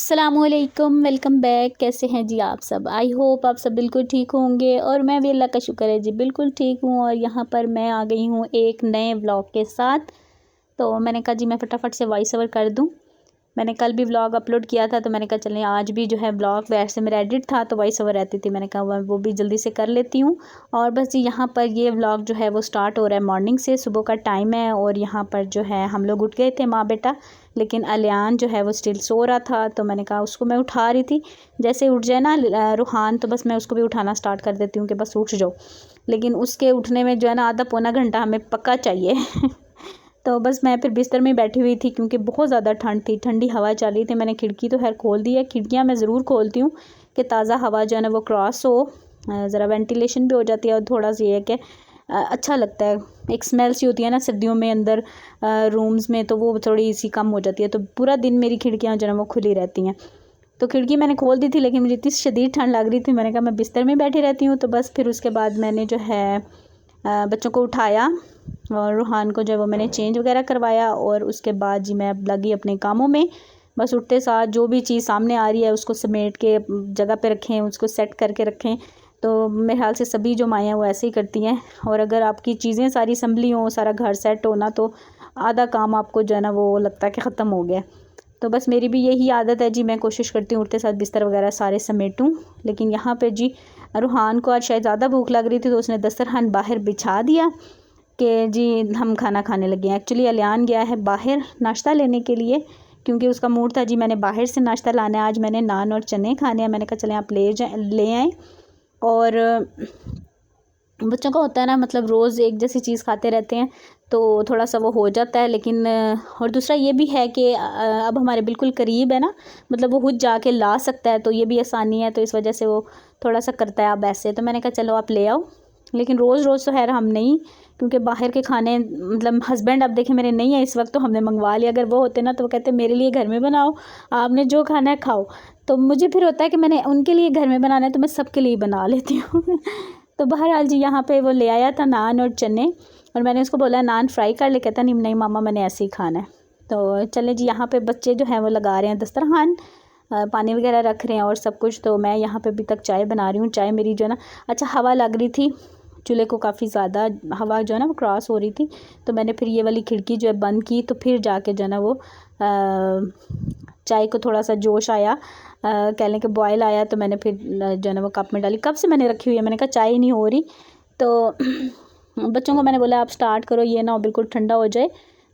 अस्सलामुअलैकुम, welcome back. कैसे हैं जी आप सब? आई होप आप सब बिल्कुल ठीक होंगे और मैं भी अल्लाह का शुक्र है जी बिल्कुल ठीक हूँ। और यहाँ पर मैं आ गई हूँ एक नए व्लॉग के साथ। तो मैंने कहा जी मैं फटाफट से वॉइस ओवर कर दूँ। मैंने कल भी व्लॉग अपलोड किया था तो मैंने कहा चलें आज भी जो है व्लॉग, वैसे मेरा एडिट था तो वॉइस ओवर रहती थी, मैंने कहा वो भी जल्दी से कर लेती हूँ। और बस जी यहाँ पर ये व्लॉग जो है वो स्टार्ट हो रहा है मॉर्निंग से, सुबह का टाइम है। और यहाँ पर जो है हम लोग उठ गए थे माँ बेटा, लेकिन अलियान जो है वो स्टिल सो रहा था। तो मैंने कहा उसको मैं उठा रही थी, जैसे उठ जाए ना रूहान तो बस मैं उसको भी उठाना स्टार्ट कर देती हूँ कि बस उठ जाओ। लेकिन उसके उठने में जो है ना आधा पौना घंटा हमें पक्का चाहिए तो बस मैं फिर बिस्तर में बैठी हुई थी क्योंकि बहुत ज़्यादा ठंड थी, ठंडी हवा चल रही थी। मैंने खिड़की तो खैर खोल दी है, खिड़कियाँ मैं ज़रूर खोलती हूँ कि ताज़ा हवा जो है ना वो क्रॉस हो, ज़रा वेंटिलेशन भी हो जाती है। और थोड़ा सा ये है कि अच्छा लगता है, एक स्मेल सी होती है ना सर्दियों में अंदर रूम्स में, तो वो थोड़ी सी कम हो जाती है। तो पूरा दिन मेरी खिड़कियाँ जो है वो खुली रहती हैं। तो खिड़की मैंने खोल दी थी लेकिन मुझे इतनी शदीद ठंड लग रही थी, मैंने कहा मैं बिस्तर में बैठी रहती हूँ। तो बस फिर उसके बाद मैंने जो है बच्चों को उठाया और रूहान को जो है वो मैंने चेंज वगैरह करवाया। और उसके बाद जी मैं लगी अपने कामों में। बस उठते साथ जो भी चीज़ सामने आ रही है उसको समेट के जगह पे रखें, उसको सेट करके रखें। तो मेरे ख्याल से सभी जो माएँ हैं वो ऐसे ही करती हैं। और अगर आपकी चीज़ें सारी संभली हों, सारा घर सेट हो ना, तो आधा काम आपको जो है ना वो लगता है कि ख़त्म हो गया। तो बस मेरी भी यही आदत है जी, मैं कोशिश करती हूँ उठते साथ बिस्तर वगैरह सारे समेटूँ। लेकिन यहाँ पे जी रूहान को आज शायद ज़्यादा भूख लग रही थी तो उसने दस्तरखान बाहर बिछा दिया कि जी हम खाना खाने लगे हैं। एक्चुअली अलियान गया है बाहर नाश्ता लेने के लिए क्योंकि उसका मूड था जी मैंने बाहर से नाश्ता लाना है, आज मैंने नान और चने खाने हैं। मैंने कहा चलें आप ले आएँ। और बच्चों का होता है ना, मतलब रोज़ एक जैसी चीज़ खाते रहते हैं तो थोड़ा सा वो हो जाता है। लेकिन और दूसरा ये भी है कि अब हमारे बिल्कुल करीब है ना, मतलब वो खुद जाके ला सकता है, तो ये भी आसानी है। तो इस वजह से वो थोड़ा सा करता है अब ऐसे। तो मैंने कहा चलो आप ले आओ, लेकिन रोज़ रोज़ तो खैर हम नहीं, क्योंकि बाहर के खाने मतलब हस्बैंड अब देखे मेरे नहीं है इस वक्त, तो हमने मंगवा लिया। अगर वो होते ना तो वो कहते मेरे लिए घर में बनाओ, आपने जो खाना है खाओ। तो मुझे फिर होता है कि मैंने उनके लिए घर में बनाना है तो मैं सबके लिए बना लेती हूँ तो बहरहाल जी यहाँ पे वो ले आया था नान और चने, और मैंने उसको बोला नान फ्राई कर ले, कहता नहीं नहीं मामा मैंने ऐसे ही खाना है। तो चले जी यहाँ पे बच्चे जो हैं वो लगा रहे हैं दस्तरखान, पानी वगैरह रख रहे हैं और सब कुछ। तो मैं यहाँ पे अभी तक चाय बना रही हूँ। चाय मेरी जो है ना, अच्छा हवा लग रही थी चूल्हे को, काफ़ी ज़्यादा हवा जो है ना वो क्रॉस हो रही थी। तो मैंने फिर ये वाली खिड़की जो है बंद की, तो फिर जाके जो है ना वो चाय को थोड़ा सा जोश आया, कह लें कि बॉयल आया। तो मैंने फिर जो है ना वो कप में डाली, कब से मैंने रखी हुई है, मैंने कहा चाय नहीं हो रही। तो बच्चों को मैंने बोला आप स्टार्ट करो, ये ना हो बिल्कुल ठंडा हो जाए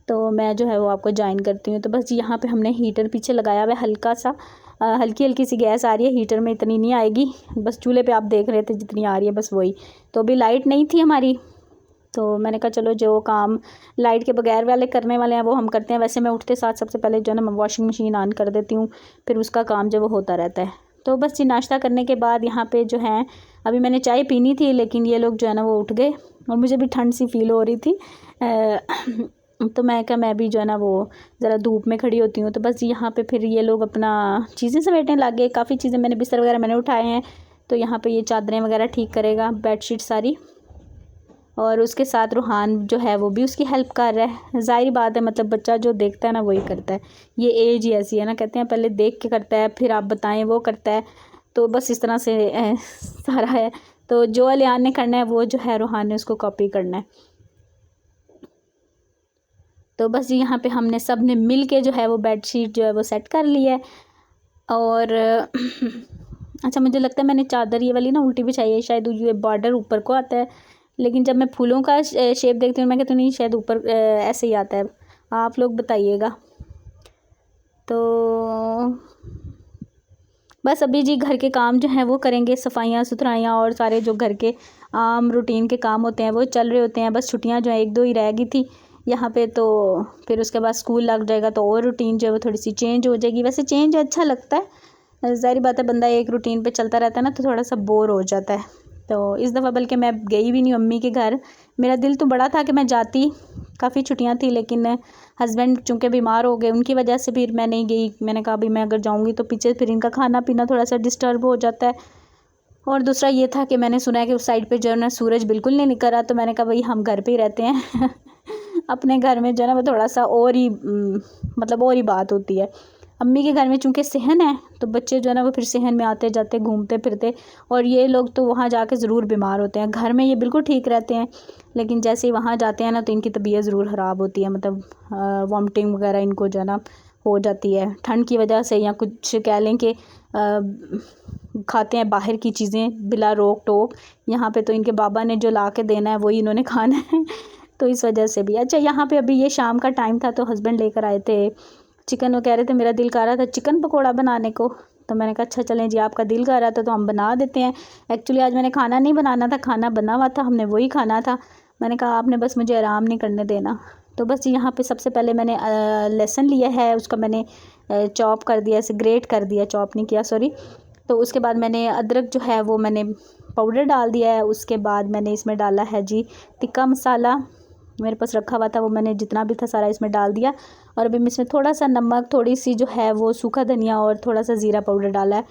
तो मैं जो है वो आपको ज्वाइन करती हूँ। तो बस यहाँ पे हमने हीटर पीछे लगाया हुआ है, हल्का सा हल्की हल्की सी गैस आ रही है, हीटर में इतनी नहीं आएगी। बस चूल्हे पे आप देख रहे थे जितनी आ रही है बस वही। तो अभी लाइट नहीं थी हमारी, तो मैंने कहा चलो जो काम लाइट के बगैर वाले करने वाले हैं वो हम करते हैं। वैसे मैं उठते साथ सबसे पहले जो है ना मैं वॉशिंग मशीन ऑन कर देती हूँ, फिर उसका काम जो वो होता रहता है। तो बस जी नाश्ता करने के बाद यहाँ पे जो है अभी मैंने चाय पीनी थी, लेकिन ये लोग जो है ना वो उठ गए और मुझे भी ठंड सी फील हो रही थी। तो मैं क्या, मैं भी जो है ना वो ज़रा धूप में खड़ी होती हूँ। तो बस यहाँ पे फिर ये लोग अपना चीज़ें समेटने लग गए, काफ़ी चीज़ें मैंने बिस्तर वगैरह मैंने उठाए हैं। तो यहाँ पे ये चादरें वगैरह ठीक करेगा, बेडशीट सारी। और उसके साथ रूहान जो है वो भी उसकी हेल्प कर रहा है। ज़ाहिर बात है, मतलब बच्चा जो देखता है ना वही करता है, ये एज ही ऐसी है ना, कहते हैं पहले देख के करता है फिर आप बताएं वो करता है। तो बस इस तरह से सारा है। तो जो अलियान ने करना है वो जो है रूहान ने उसको कॉपी करना है। तो बस यहाँ पे हमने सब ने मिल के जो है वो बेडशीट जो है वो सेट कर ली है। और अच्छा मुझे लगता है मैंने चादर ये वाली ना उल्टी बिछाई है, शायद ये बॉर्डर ऊपर को आता है, लेकिन जब मैं फूलों का शेप देखती हूँ मैं कहती हूँ नहीं शायद ऊपर ऐसे ही आता है। आप लोग बताइएगा। तो बस अभी जी घर के काम जो हैं वो करेंगे, सफाइयाँ सुथराइयाँ और सारे जो घर के आम रूटीन के काम होते हैं वो चल रहे होते हैं। बस छुट्टियाँ जो हैं एक दो ही रह गई थी यहाँ पे, तो फिर उसके बाद स्कूल लग जाएगा तो और रूटीन जो है वो थोड़ी सी चेंज हो जाएगी। वैसे चेंज अच्छा लगता है, ज़ाहिर बात है बंदा एक रूटीन पे चलता रहता है ना तो थोड़ा सा बोर हो जाता है। तो इस दफ़ा बल्कि मैं गई भी नहीं अम्मी के घर, मेरा दिल तो बड़ा था कि मैं जाती, काफ़ी छुट्टियाँ थी, लेकिन हस्बैंड चूँकि बीमार हो गए उनकी वजह से फिर मैं नहीं गई। मैंने कहा अभी मैं अगर जाऊँगी तो पीछे फिर इनका खाना पीना थोड़ा सा डिस्टर्ब हो जाता है। और दूसरा ये था कि मैंने सुना है कि उस साइड पे जो है ना सूरज बिल्कुल नहीं निकल रहा, तो मैंने कहा भाई हम घर पे ही रहते हैं अपने घर में जो है ना वो थोड़ा सा और ही मतलब और ही बात होती है। अम्मी के घर में चूँकि सहन है तो बच्चे जो है ना वो फिर सहन में आते जाते घूमते फिरते, और ये लोग तो वहाँ जाके ज़रूर बीमार होते हैं। घर में ये बिल्कुल ठीक रहते हैं, लेकिन जैसे ही वहाँ जाते हैं ना तो इनकी तबीयत ज़रूर ख़राब होती है, मतलब वॉमिटिंग वगैरह इनको जो है ना हो जाती है ठंड की वजह से, या कुछ कह लें कि खाते हैं बाहर की चीज़ें बिला रोक टोक। यहाँ पे तो इनके बाबा ने जो ला के देना है वही इन्होंने खाना है तो इस वजह से भी। अच्छा, यहाँ पे अभी ये शाम का टाइम था तो हस्बैंड लेकर आए थे चिकन। वो कह रहे थे मेरा दिल कर रहा था चिकन पकौड़ा बनाने को, तो मैंने कहा अच्छा चलें जी, आपका दिल कर रहा था तो हम बना देते हैं। एक्चुअली आज मैंने खाना नहीं बनाना था, खाना बना हुआ था, हमने वही खाना था। मैंने कहा आपने बस मुझे आराम नहीं करने देना। तो बस यहाँ पे सबसे पहले मैंने लहसुन लिया है, उसका मैंने चॉप कर दिया, ऐसे ग्रेट कर दिया, चॉप नहीं किया सॉरी। तो उसके बाद मैंने अदरक जो है वो मैंने पाउडर डाल दिया है। उसके बाद मैंने इसमें डाला है जी टिक्का मसाला, मेरे पास रखा हुआ था, वो मैंने जितना भी था सारा इसमें डाल दिया। और अभी मैं इसमें थोड़ा सा नमक, थोड़ी सी जो है वो सूखा धनिया और थोड़ा सा ज़ीरा पाउडर डाला है,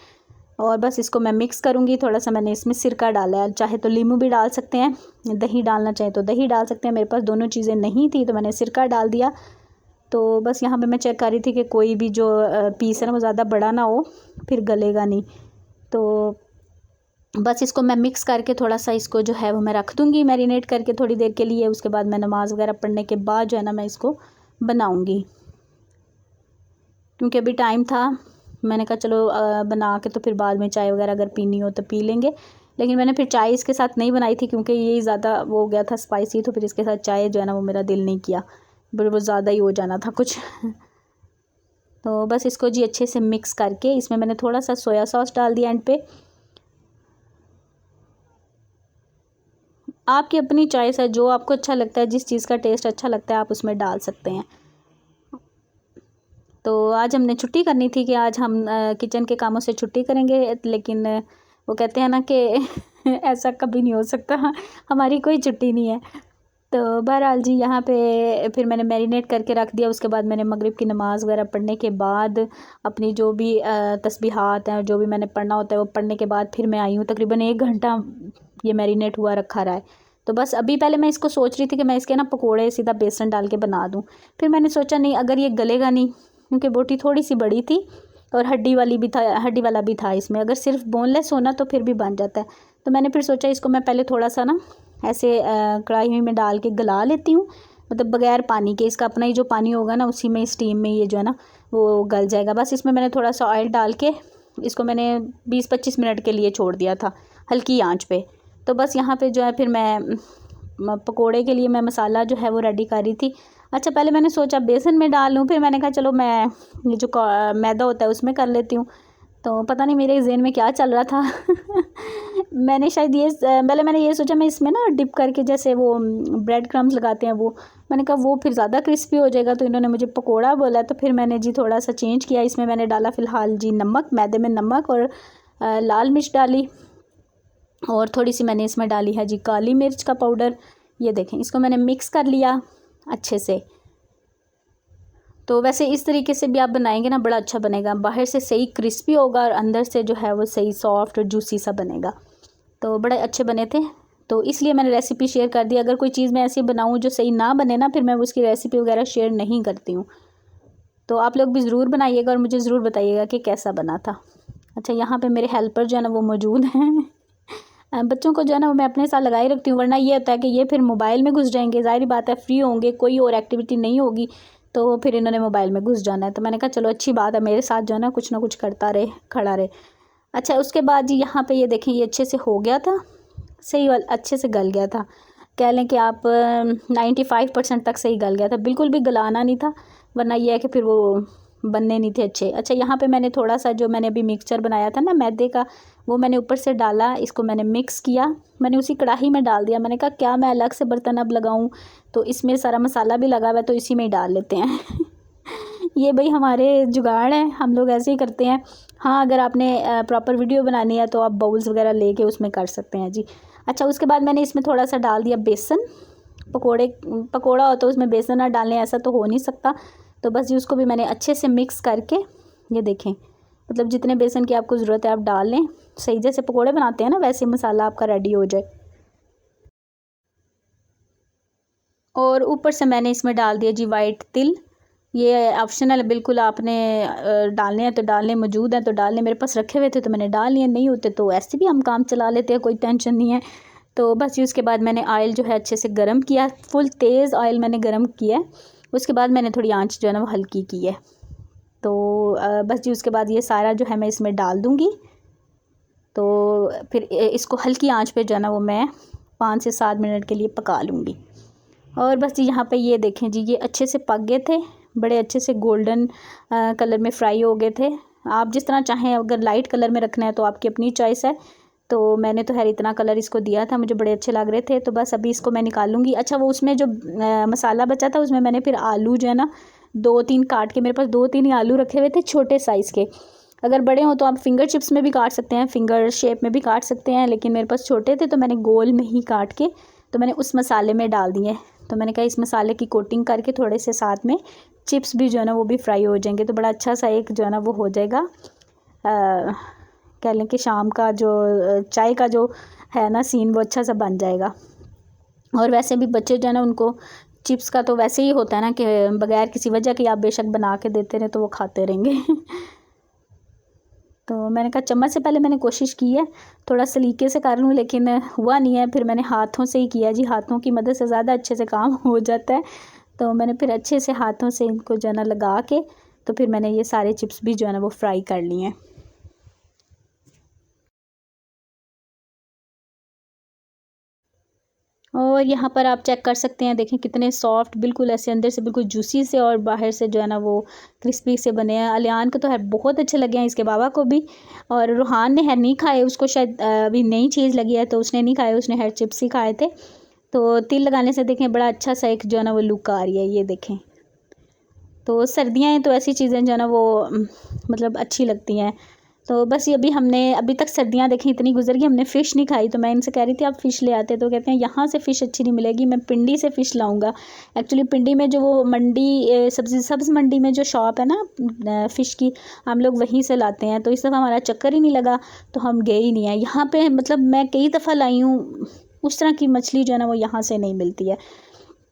और बस इसको मैं मिक्स करूँगी। थोड़ा सा मैंने इसमें सिरका डाला है, चाहे तो लीमू भी डाल सकते हैं, दही डालना चाहे तो दही डाल सकते हैं। मेरे पास दोनों चीज़ें नहीं थी तो मैंने सिरका डाल दिया। तो बस यहाँ पे मैं चेक कर रही थी कि कोई भी जो पीस है ना वो ज़्यादा बड़ा ना हो, फिर गलेगा नहीं। तो बस इसको मैं मिक्स करके थोड़ा सा इसको जो है वो मैं रख दूँगी मैरिनेट करके थोड़ी देर के लिए। उसके बाद मैं नमाज़ वगैरह पढ़ने के बाद जो है ना मैं इसको बनाऊँगी, क्योंकि अभी टाइम था। मैंने कहा चलो बना के तो फिर बाद में चाय वगैरह अगर पीनी हो तो पी लेंगे। लेकिन मैंने फिर चाय इसके साथ नहीं बनाई थी क्योंकि ये ज़्यादा वो हो गया था स्पाइसी, तो फिर इसके साथ चाय जो है ना वो मेरा दिल नहीं किया, फिर वो ज़्यादा ही हो जाना था कुछ तो बस इसको जी अच्छे से मिक्स करके इसमें मैंने थोड़ा सा सोया सॉस डाल दिया एंड पे। आपकी अपनी चॉइस है, जो आपको अच्छा लगता है, जिस चीज़ का टेस्ट अच्छा लगता है आप उसमें डाल सकते हैं। तो आज हमने छुट्टी करनी थी कि आज हम किचन के कामों से छुट्टी करेंगे, लेकिन वो कहते हैं ना कि ऐसा कभी नहीं हो सकता, हमारी कोई छुट्टी नहीं है। तो बहरहाल जी यहाँ पे फिर मैंने मैरिनेट करके रख दिया। उसके बाद मैंने मगरिब की नमाज़ वगैरह पढ़ने के बाद अपनी जो भी तस्बीहात हैं, जो भी मैंने पढ़ना होता है वो पढ़ने के बाद फिर मैं आई हूँ। तकरीबन 1 घंटा ये मैरिनेट हुआ रखा रहा है। तो बस अभी पहले मैं इसको सोच रही थी कि मैं इसके ना पकोड़े सीधा बेसन डाल के बना दूँ। फिर मैंने सोचा नहीं, अगर ये गलेगा नहीं, क्योंकि बोटी थोड़ी सी बड़ी थी और हड्डी वाला भी था इसमें। अगर सिर्फ बोनलेस होना तो फिर भी बन जाता है। तो मैंने फिर सोचा इसको मैं पहले थोड़ा सा ना ऐसे कढ़ाई में डाल के गला लेती हूँ, मतलब बगैर पानी के। इसका अपना ही जो पानी होगा ना उसी में स्टीम में ये जो है ना वो गल जाएगा। बस इसमें मैंने थोड़ा सा ऑयल डाल के इसको मैंने 20-25 मिनट के लिए छोड़ दिया था हल्की आंच पे। तो बस यहाँ पे जो है फिर मैं पकोड़े के लिए मैं मसाला जो है वो रेडी कर रही थी। अच्छा, पहले मैंने सोचा बेसन में डाल लूँ, फिर मैंने कहा चलो मैं ये जो मैदा होता है उसमें कर लेती हूँ। तो पता नहीं मेरे ज़हन में क्या चल रहा था मैंने शायद ये पहले मैंने ये सोचा मैं इसमें ना डिप करके जैसे वो ब्रेड क्रम्स लगाते हैं वो, मैंने कहा वो फिर ज़्यादा क्रिस्पी हो जाएगा। तो इन्होंने मुझे पकोड़ा बोला, तो फिर मैंने जी थोड़ा सा चेंज किया। इसमें मैंने डाला फ़िलहाल जी नमक, मैदे में नमक और लाल मिर्च डाली, और थोड़ी सी मैंने इसमें डाली है जी काली मिर्च का पाउडर। ये देखें, इसको मैंने मिक्स कर लिया अच्छे से। तो वैसे इस तरीके से भी आप बनाएंगे ना बड़ा अच्छा बनेगा, बाहर से सही क्रिस्पी होगा और अंदर से जो है वो सही सॉफ्ट और जूसी सा बनेगा। तो बड़े अच्छे बने थे, तो इसलिए मैंने रेसिपी शेयर कर दी। अगर कोई चीज़ मैं ऐसी बनाऊँ जो सही ना बने ना, फिर मैं उसकी रेसिपी वगैरह शेयर नहीं करती हूँ। तो आप लोग भी ज़रूर बनाइएगा और मुझे ज़रूर बताइएगा कि कैसा बना था। अच्छा, यहाँ पे मेरे हेल्पर जो है ना वो मौजूद हैं बच्चों को जो है ना वो मैं अपने साथ लगाए रखती हूँ, वरना ये होता है कि ये फिर मोबाइल में घुस जाएंगे। ज़ाहिर बात है, फ्री होंगे, कोई और एक्टिविटी नहीं होगी तो फिर इन्होंने मोबाइल में घुस जाना है। तो मैंने कहा चलो अच्छी बात है, मेरे साथ जो है ना कुछ करता रहे, खड़ा रहे। अच्छा, उसके बाद जी यहाँ पे ये देखें, ये अच्छे से हो गया था, सही वाला अच्छे से गल गया था। कह लें कि आप 95% तक सही गल गया था, बिल्कुल भी गलाना नहीं था, वरना ये है कि फिर वो बनने नहीं थे अच्छे। अच्छा, यहाँ पे मैंने थोड़ा सा जो मैंने अभी मिक्सचर बनाया था ना मैदे का, वो मैंने ऊपर से डाला, इसको मैंने मिक्स किया, मैंने उसी कढ़ाई में डाल दिया। मैंने कहा क्या मैं अलग से बर्तन अब लगाऊँ, तो इसमें सारा मसाला भी लगा हुआ है तो इसी में ही डाल लेते हैं ये भाई हमारे जुगाड़ हैं, हम लोग ऐसे ही करते हैं। हाँ, अगर आपने प्रॉपर वीडियो बनानी है तो आप बाउल्स वगैरह लेके उसमें कर सकते हैं जी। अच्छा, उसके बाद मैंने इसमें थोड़ा सा डाल दिया बेसन। पकोड़ा हो तो उसमें बेसन ना डालें ऐसा तो हो नहीं सकता। तो बस जी उसको भी मैंने अच्छे से मिक्स करके, ये देखें, मतलब जितने बेसन की आपको ज़रूरत है आप डाल लें, सही जैसे पकोड़े बनाते हैं ना वैसे मसाला आपका रेडी हो जाए। और ऊपर से मैंने इसमें डाल दिया जी वाइट तिल, ये ऑप्शनल है बिल्कुल, आपने डालने हैं तो डालने, मौजूद हैं तो डालने। मेरे पास रखे हुए थे तो मैंने डाल लिए, नहीं होते तो ऐसे भी हम काम चला लेते हैं, कोई टेंशन नहीं है। तो बस ये उसके बाद मैंने ऑयल जो है अच्छे से गर्म किया, फुल तेज़ ऑयल मैंने गर्म किया है। उसके बाद मैंने थोड़ी आंच जो है ना वो हल्की की है। तो बस जी उसके बाद ये सारा जो है मैं इसमें डाल दूँगी। तो फिर इसको हल्की आंच पे जो है ना वो मैं 5 से 7 मिनट के लिए पका लूँगी। और बस जी यहाँ पे ये देखें जी, ये अच्छे से पक गए थे, बड़े अच्छे से गोल्डन कलर में फ्राई हो गए थे। आप जिस तरह चाहें, अगर लाइट कलर में रखना है तो आपकी अपनी चॉइस है। तो मैंने तो खैर इतना कलर इसको दिया था, मुझे बड़े अच्छे लग रहे थे। तो बस अभी इसको मैं निकालूंगी। अच्छा, वो उसमें जो मसाला बचा था उसमें मैंने फिर आलू जो है ना 2-3 काट के, मेरे पास 2-3 ही आलू रखे हुए थे छोटे साइज़ के। अगर बड़े हों तो आप फिंगर चिप्स में भी काट सकते हैं, फिंगर शेप में भी काट सकते हैं, लेकिन मेरे पास छोटे थे तो मैंने गोल में ही काट के तो मैंने उस मसाले में डाल दिए। तो मैंने कहा इस मसाले की कोटिंग करके थोड़े से साथ में चिप्स भी जो है ना वो भी फ्राई हो जाएंगे, तो बड़ा अच्छा सा एक जो है ना वो हो जाएगा। कह लें कि शाम का जो चाय का जो है ना सीन, वो अच्छा सा बन जाएगा। और वैसे भी बच्चे जो है ना उनको चिप्स का तो वैसे ही होता है ना कि बगैर किसी वजह के आप बेशक बना के देते रहे तो वो खाते रहेंगे। तो मैंने कहा चम्मच से पहले मैंने कोशिश की है थोड़ा सलीके से कर लूँ, लेकिन हुआ नहीं है। फिर मैंने हाथों से ही किया जी, हाथों की मदद से ज़्यादा अच्छे से काम हो जाता है। तो मैंने फिर अच्छे से हाथों से इनको जो है ना लगा के तो फिर मैंने ये सारे चिप्स भी जो है ना वो फ्राई कर लिए हैं। और यहाँ पर आप चेक कर सकते हैं, देखें कितने सॉफ्ट, बिल्कुल ऐसे अंदर से बिल्कुल जूसी से और बाहर से जो है ना वो क्रिस्पी से बने हैं। अलियान को तो है बहुत अच्छे लगे हैं, इसके बाबा को भी। और रूहान ने है नहीं खाए, उसको शायद अभी नई चीज़ लगी है तो उसने नहीं खाए, उसने हेयर चिप्स ही खाए थे। तो तिल लगाने से देखें बड़ा अच्छा सा एक जो है ना वो लुक आ रही है, ये देखें। तो सर्दियाँ हैं तो ऐसी चीज़ें जो है ना वो मतलब अच्छी लगती हैं। तो बस ये अभी तक सर्दियाँ देखें इतनी गुजर गई, हमने फ़िश नहीं खाई। तो मैं इनसे कह रही थी आप फ़िश ले आते, तो कहते हैं यहाँ से फ़िश अच्छी नहीं मिलेगी, मैं पिंडी से फ़िश लाऊंगा। एक्चुअली पिंडी में जो वो मंडी सब्ज़ मंडी में जो शॉप है ना फ़िश की, हम लोग वहीं से लाते हैं। तो इस दफ़ा हमारा चक्कर ही नहीं लगा तो हम गए ही नहीं है यहाँ पे। मतलब मैं कई दफ़ा लाई हूँ, उस तरह की मछली जो है ना वो यहाँ से नहीं मिलती है।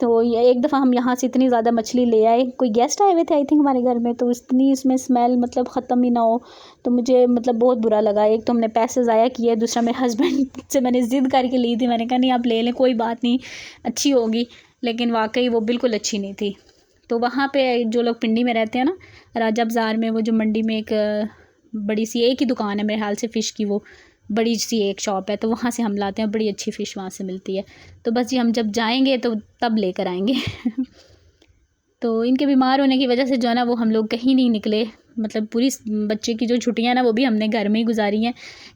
तो ये एक दफ़ा हम यहाँ से इतनी ज़्यादा मछली ले आए, कोई गेस्ट आए हुए थे आई थिंक हमारे घर में, तो इतनी इसमें स्मेल मतलब ख़त्म ही ना हो। तो मुझे मतलब बहुत बुरा लगा। एक तो हमने पैसे ज़ाया किए, दूसरा मेरे हस्बैंड से मैंने ज़िद करके ली थी। मैंने कहा नहीं आप ले लें, कोई बात नहीं, अच्छी होगी। लेकिन वाकई वो बिल्कुल अच्छी नहीं थी। तो वहाँ पे जो लोग पिंडी में रहते हैं ना, राजा बाज़ार में, वो जो मंडी में एक बड़ी सी एक ही दुकान है मेरे ख्याल से फ़िश की, वो बड़ी सी एक शॉप है, तो वहाँ से हम लाते हैं, बड़ी अच्छी फ़िश वहाँ से मिलती है। तो बस जी हम जब जाएंगे तो तब लेकर आएंगे। तो इनके बीमार होने की वजह से जो है ना वो हम लोग कहीं नहीं निकले। मतलब पूरी बच्चे की जो छुट्टियां ना वो भी हमने घर में ही गुजारी हैं।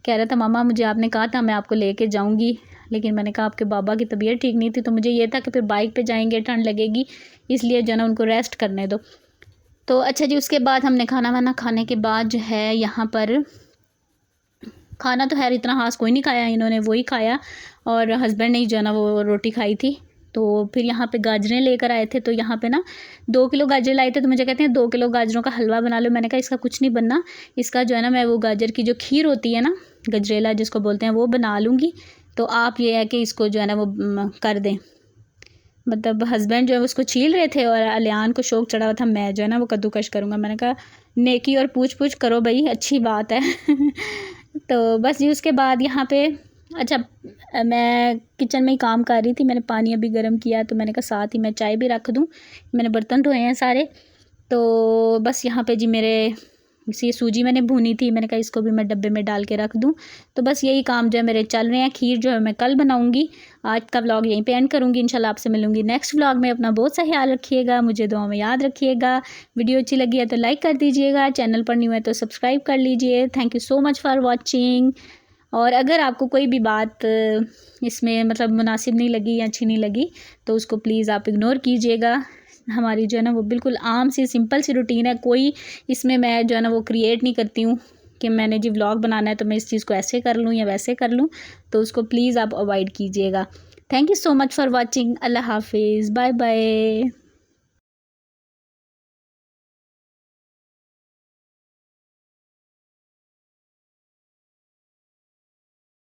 कह रहा था मामा मुझे आपने कहा था मैं आपको लेके जाऊंगी, लेकिन मैंने कहा आपके बाबा की तबीयत ठीक नहीं थी, तो मुझे ये था कि फिर बाइक पे जाएंगे, ठंड लगेगी, इसलिए जो है ना उनको रेस्ट करने दो। तो अच्छा जी, उसके बाद हमने खाना वाना खाने के बाद जो है यहाँ पर खाना तो खैर इतना खास कोई नहीं खाया, इन्होंने वही खाया और हस्बैंड ने ही जो है ना वो रोटी खाई थी। तो फिर यहाँ पे गाजरें लेकर आए थे, तो यहाँ पे ना 2 किलो गाजर लाए थे। तो मुझे कहते हैं 2 किलो गाजरों का हलवा बना लो। मैंने कहा इसका कुछ नहीं बनना, इसका जो है ना मैं वो गाजर की जो खीर होती है ना, गजरेला जिसको बोलते हैं, वो बना लूँगी। तो आप ये है कि इसको जो है ना वो कर दें। मतलब हस्बैंड जो है उसको छील रहे थे और अलियान को शौक चढ़ा हुआ था मैं जो है ना वो कद्दूकश करूँगा। मैंने कहा नेकी और पूछ पूछ करो भाई, अच्छी बात है। तो बस जी उसके बाद यहाँ पे अच्छा, मैं किचन में ही काम कर रही थी, मैंने पानी अभी गर्म किया, तो मैंने कहा साथ ही मैं चाय भी रख दूँ। मैंने बर्तन धोए हैं सारे। तो बस यहाँ पे जी मेरे इसी सूजी मैंने भूनी थी, मैंने कहा इसको भी मैं डब्बे में डाल के रख दूँ। तो बस यही काम जो है मेरे चल रहे हैं। खीर जो है मैं कल बनाऊँगी। आज का व्लॉग यहीं पे एंड करूँगी। इंशाल्लाह आपसे मिलूँगी नेक्स्ट व्लॉग में। अपना बहुत सा ख्याल रखिएगा, मुझे दुआ में याद रखिएगा। वीडियो अच्छी लगी है तो लाइक कर दीजिएगा, चैनल पर न्यू है तो सब्सक्राइब कर लीजिए। Thank you so much for watching. और अगर आपको कोई भी बात इसमें मतलब मुनासिब नहीं लगी या अच्छी नहीं लगी तो उसको प्लीज़ आप इग्नोर कीजिएगा। हमारी जो है ना वो बिल्कुल आम सी सिंपल सी रूटीन है, कोई इसमें मैं जो है ना वो क्रिएट नहीं करती हूँ कि मैंने जी व्लॉग बनाना है तो मैं इस चीज़ को ऐसे कर लूँ या वैसे कर लूँ। तो उसको प्लीज़ आप अवॉइड कीजिएगा। Thank you so much for watching. अल्लाह हाफिज़, बाय बाय।